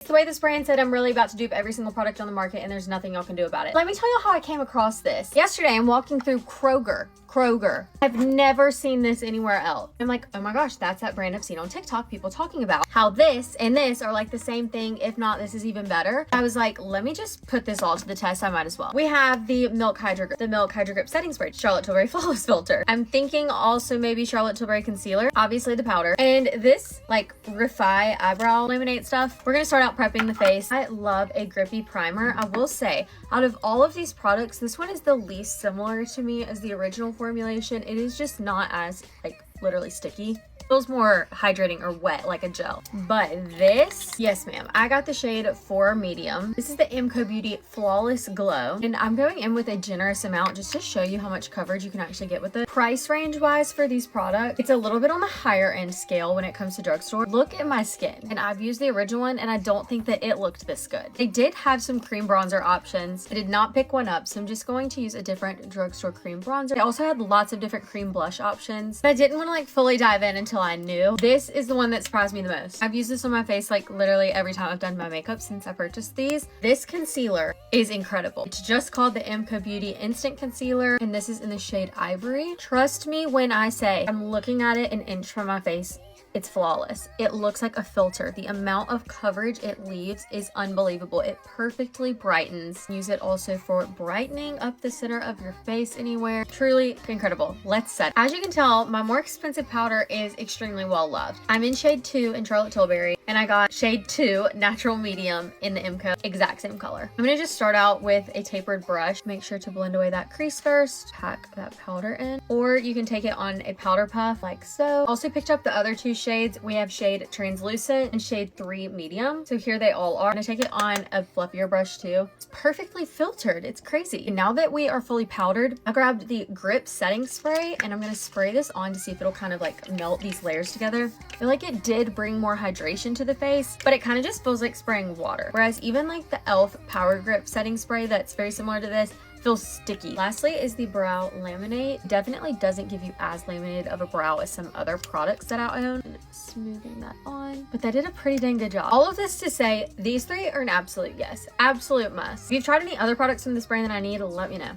It's the way this brand said I'm really about to dupe every single product on the market and there's nothing y'all can do about it. Let me tell you how I came across this. Yesterday, I'm walking through Kroger. I've never seen this anywhere else. I'm like, oh my gosh, that's that brand I've seen on TikTok, people talking about how this and this are like the same thing. If not, this is even better. I was like, let me just put this all to the test. I might as well. We have the Milk Hydro Grip Setting Spray, Charlotte Tilbury Flawless Filter. I'm thinking also maybe Charlotte Tilbury Concealer, obviously the powder, and this like Refi eyebrow laminate stuff. We're gonna start out prepping the face. I love a grippy primer. I will say, out of all of these products, this one is the least similar to me as the original formulation. It is just not as like literally sticky. Feels more hydrating or wet like a gel. But this, yes ma'am, I got the shade 4 medium. This is the MCO Beauty Flawless Glow, and I'm going in with a generous amount just to show you how much coverage you can actually get with it. Price range wise for these products, it's a little bit on the higher end scale when it comes to drugstore. Look at my skin, and I've used the original one and I don't think that it looked this good. They did have some cream bronzer options. I did not pick one up, so I'm just going to use a different drugstore cream bronzer. They also had lots of different cream blush options, but I didn't want to like fully dive in until I knew. This is the one that surprised me the most. I've used this on my face like literally every time I've done my makeup since I purchased these. This concealer is incredible. It's just called the MCO Beauty Instant Concealer, and this is in the shade Ivory. Trust me when I say I'm looking at it an inch from my face. It's flawless. It looks like a filter. The amount of coverage it leaves is unbelievable. It perfectly brightens. Use it also for brightening up the center of your face anywhere. Truly incredible. Let's set. As you can tell, my more expensive powder is extremely well loved. I'm in shade 2 in Charlotte Tilbury, and I got shade 2 Natural Medium in the MCO, exact same color. I'm gonna just start out with a tapered brush. Make sure to blend away that crease first. Pack that powder in, or you can take it on a powder puff like so. Also picked up the other 2 shades. We have shade Translucent and shade 3 Medium. So here they all are. I'm gonna take it on a fluffier brush too. It's perfectly filtered. It's crazy. And now that we are fully powdered, I grabbed the Grip Setting Spray and I'm gonna spray this on to see if it'll kind of like melt these layers together. I feel like it did bring more hydration to the face, but it kind of just feels like spraying water. Whereas even like the e.l.f. Power Grip Setting Spray that's very similar to this feels sticky. Lastly is the Brow Laminate. Definitely doesn't give you as laminated of a brow as some other products that I own. And smoothing that on, but they did a pretty dang good job. All of this to say, these 3 are an absolute yes, absolute must. If you've tried any other products from this brand that I need, let me know.